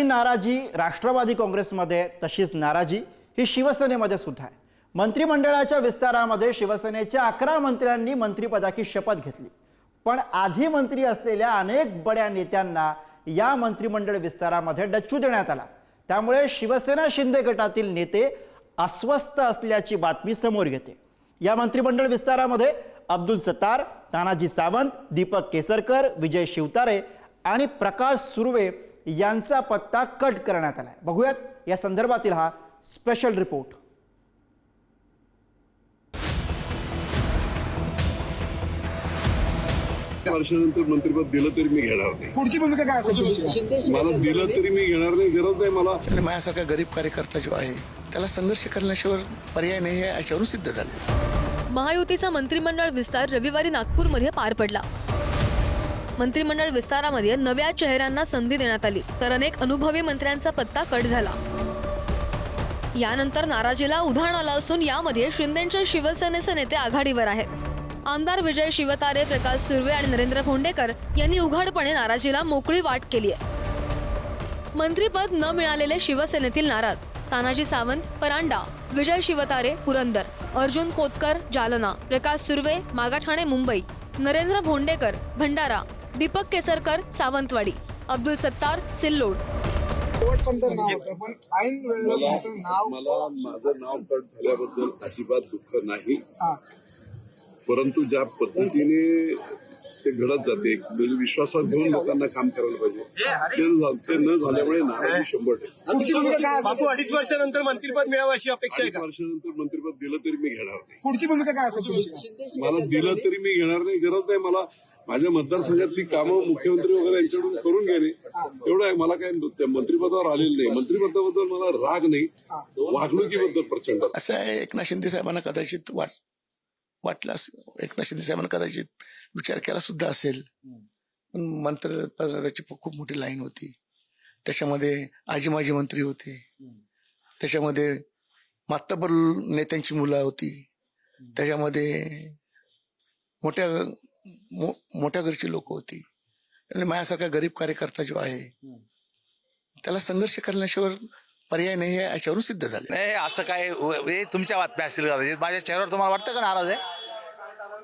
नाराजी राष्ट्रवादी काँग्रेसमध्ये, तशीच नाराजी ही शिवसेनेमध्ये सुद्धा आहे। मंत्रिमंडळाच्या विस्तारामध्ये शिवसेनेच्या 11 मंत्र्यांनी मंत्रिपदाची शपथ घेतली, पण आधी मंत्री असलेल्या अनेक बड्या नेत्यांना या मंत्रिमंडळ विस्तारामध्ये डच्चू देण्यात आला। त्यामुळे शिवसेना शिंदे गटातील नेते अस्वस्थ असल्याची बातमी समोर येते। या मंत्रिमंडळ विस्तारामध्ये अब्दुल सत्तार, तानाजी सावंत, दीपक केसरकर, विजय शिवतारे आणि प्रकाश सुर्वे यांचा पत्ता कट करण्यात आलाय। बघूयात या संदर्भातील हा स्पेशल रिपोर्ट। वर्षानंतर मंत्रिपद दिलं तरी मी घेणार नाही। पुढची भूमिका काय असेल? मला दिलं तरी मी घेणार नाही, गरज नाही मला। माझ्यासारखा गरीब कार्यकर्ता जो आहे त्याला संघर्ष करण्याशिवाय पर्याय नाही आहे, याच्यावरून सिद्ध झाले। महायुतीचा मंत्रिमंडळ विस्तार रविवारी नागपूरमध्ये पार पडला। मंत्रिमंडळ विस्तारामध्ये नव्या चेहऱ्यांना संधी देण्यात आली, तर अनेक अनुभवी मंत्र्यांचा पत्ता कट झाला। यानंतर नाराजीला उधाण आलं असून यामध्ये शिंदेच्या शिवसेनेचे नेते आघाडीवर आहेत। आमदार विजय शिवतारे, प्रकाश सुर्वे आणि नरेंद्र भोंडेकर यांनी उघडपणे नाराजीला मोकळी वाट केली आहे। मंत्रिपद न मिळालेले शिवसेनेतील नाराज तानाजी सावंत, परांडा, विजय शिवतारे, पुरंदर, अर्जुन खोतकर, जालना, प्रकाश सुर्वे, मागाठाणे, मुंबई, नरेंद्र भोंडेकर, भंडारा, दीपक केसरकर, सावंतवाडी, अब्दुल सत्तार, सिल्लोड। मला माझं नाव कट झाल्याबद्दल अजिबात दुःख नाही, परंतु ज्या पद्धतीने ते घडत जाते विश्वासात घेऊन लोकांना काम करायला पाहिजे, ते न झाल्यामुळे नाराजी 100%। बापू 2.5 वर्षानंतर मंत्रिपद मिळावं अशी अपेक्षा आहे का? 2.5 वर्षानंतर मंत्रिपद दिलं तरी मी घेणार नाही। पुढची भूमिका काय असेल? मला दिलं तरी मी घेणार नाही, गरज नाही मला। माझ्या मतदारसंघातली कामं मुख्यमंत्री वगैरे यांच्याकडून करून घेणे एवढं आहे। मला काय मंत्रिपदावर आलेलं नाही, मंत्रिपदाबद्दल मला राग नाही, वागणुकीबद्दल प्रचंड असं आहे। एकनाथ शिंदे साहेबांना कदाचित वाटलं, एकनाथ शिंदे साहेबांना कदाचित विचार केला सुद्धा असेल, पण मंत्रिपदाची खूप मोठी लाईन होती। त्याच्यामध्ये आजी माजी मंत्री होते, त्याच्यामध्ये मातब्बर नेत्यांची मुलं होती, त्याच्यामध्ये मोठ्या घरची लोक होती। आणि माझ्यासारखा गरीब कार्यकर्ता जो आहे त्याला संघर्ष करण्याशिवाय पर्याय नाही आहे, याच्यावरून सिद्ध झाले। नाही असं काय तुमच्या बातम्या असतील कदाचित, माझ्या चेहऱ्यावर तुम्हाला वाटतं का नाराज आहे?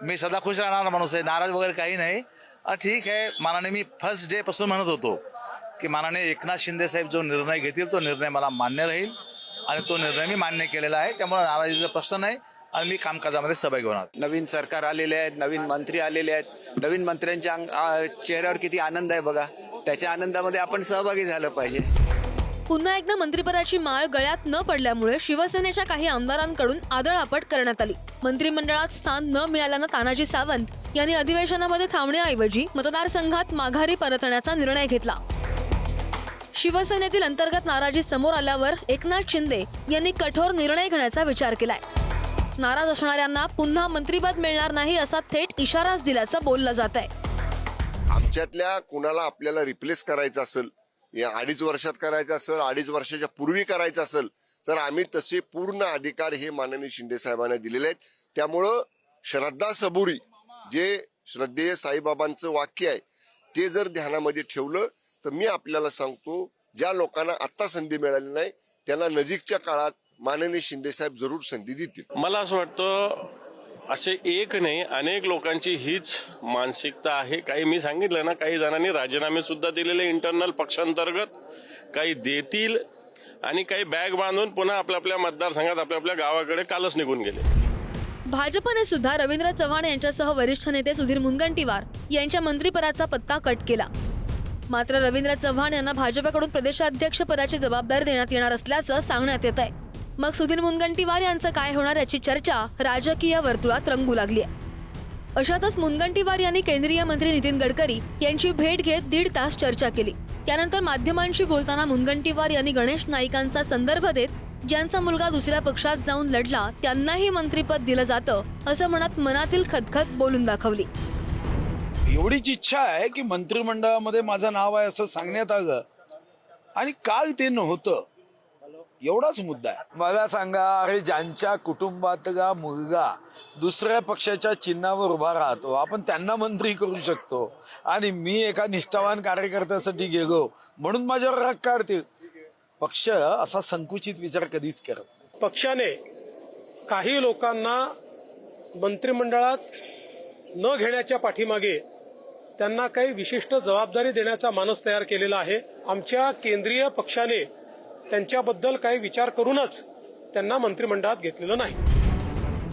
मी सदा खुश राहणारा माणूस आहे, नाराज वगैरे काही नाही। ठीक आहे, मानाने मी फर्स्ट डे पासून म्हणत होतो की मानाने एकनाथ शिंदे साहेब जो निर्णय घेतील तो निर्णय मला मान्य राहील आणि तो निर्णय मी मान्य केलेला आहे। त्यामुळे नाराजीचा प्रश्न नाही आणि मी कामकाजामध्ये सहभागी होणार। नवीन सरकार आलेले आहेत, नवीन मंत्री आलेले आहेत, नवीन मंत्र्यांच्या चेहऱ्यावर किती आनंद आहे बघा, त्याच्या आनंदामध्ये आपण सहभागी झालं पाहिजे। पुन्हा एकदा मंत्रिपदाची माळ गळ्यात न पडल्यामुळे शिवसेनेच्या काही आमदारांकडून आदळआपट करण्यात आली। मंत्रिमंडळात स्थान न मिळाल्यानं तानाजी सावंत यांनी अधिवेशनामध्ये थांबण्याऐवजी मतदारसंघात माघारी परतण्याचा निर्णय घेतला। शिवसेनेतील अंतर्गत नाराजी समोर आल्यावर एकनाथ शिंदे यांनी कठोर निर्णय घेण्याचा विचार केलाय। नाराज असणाऱ्यांना पुन्हा मंत्रिपद मिळणार नाही असा थेट इशाराच दिल्याचं बोललं जात आहे। आमच्यातल्या कुणाला आपल्याला रिप्लेस करायचं असेल, या 2.5 वर्षात करायचं असेल, 2.5 वर्षाच्या पूर्वी करायचं असेल, तर आम्ही तसे पूर्ण अधिकार हे माननीय शिंदे साहेबांना दिलेले आहेत। त्यामुळं श्रद्धा सबुरी जे श्रद्धेय साईबाबांचं वाक्य आहे ते जर ध्यानामध्ये ठेवलं तर मी आपल्याला सांगतो, ज्या लोकांना आता संधी मिळाली नाही त्यांना नजीकच्या काळात माननीय शिंदे साहेब जरूर संधी देतील। मला असं वाटतं असे एक नाही, अनेक लोकांची हीच मानसिकता आहे। काही मी सांगितलं ना, काही जणांनी राजीनामे सुद्धा दिलेले इंटरनल पक्षांतर्गत, काही देतील आणि काही बॅग बांधून पुन्हा आपल्या मतदारसंघात आपल्या गावाकडे कालच निघून गेले। भाजपने सुद्धा रवींद्र चव्हाण यांच्यासह वरिष्ठ नेते सुधीर मुनगंटीवार यांच्या मंत्रिपदाचा पत्ता कट केला। मात्र रवींद्र चव्हाण यांना भाजपकडून प्रदेशाध्यक्ष पदाची जबाबदारी देण्यात येणार असल्याचं सांगण्यात येत आहे। मग सुधीर मुनगंटीवार यांचं काय होणार याची चर्चा राजकीय वर्तुळात रंगू लागली आहे। अशातच मुनगंटीवार यांनी केंद्रीय मंत्री नितीन गडकरी यांची भेट घेत 1.5 तास चर्चा केली। त्यानंतर माध्यमांशी बोलताना मुनगंटीवार यांनी गणेश नाईकांचा संदर्भ देत ज्यांचा मुलगा दुसऱ्या पक्षात जाऊन लढला त्यांनाही मंत्रिपद दिलं जातं असं म्हणत मनातील खदखद बोलून दाखवली। एवढीच इच्छा आहे की मंत्रिमंडळामध्ये माझं नाव आहे असं सांगण्यात आलं, आणि काल ते नव्हतं। एवढाच मुद्दा आहे. मला सांगा, अरे ज्यांच्या कुटुंबातला मुलगा दुसऱ्या पक्षाच्या चिन्हावर उभा राहतो, आपण त्यांना मंत्री करू शकतो, आणि मी एका निष्ठावान कार्यकर्त्यासाठी गेलो म्हणून माझ्यावर राग काढतील. पक्ष असा संकुचित विचार कधीच करत नाही. पक्षाने काही लोकांना मंत्रिमंडळात न घेण्याच्या पाठीमागे त्यांना काही विशिष्ट जबाबदारी देण्याचा मानस तयार केलेला आहे. आमच्या केंद्रीय पक्षाने त्यांच्याबद्दल काही विचार करूनच त्यांना मंत्रिमंडळात घेतलेलं नाही.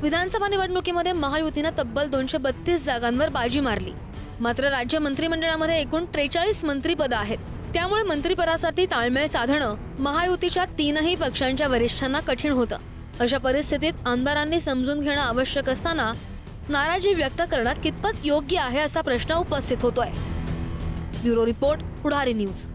विधानसभा निवडणुकीमध्ये महायुतीनं तब्बल 232 जागांवर बाजी मारली. मात्र राज्य मंत्रिमंडळामध्ये एकूण 43 मंत्रिपदं आहेत. त्यामुळे मंत्रिपदासाठी ताळमेळ साधणं महायुतीच्या 3ही पक्षांच्या वरिष्ठांना कठीण होतं. अशा परिस्थितीत आमदारांनी समजून घेणं आवश्यक असताना नाराजी व्यक्त करणं कितपत योग्य आहे असा प्रश्न उपस्थित होतोय. ब्युरो रिपोर्ट, पुढारी न्यूज.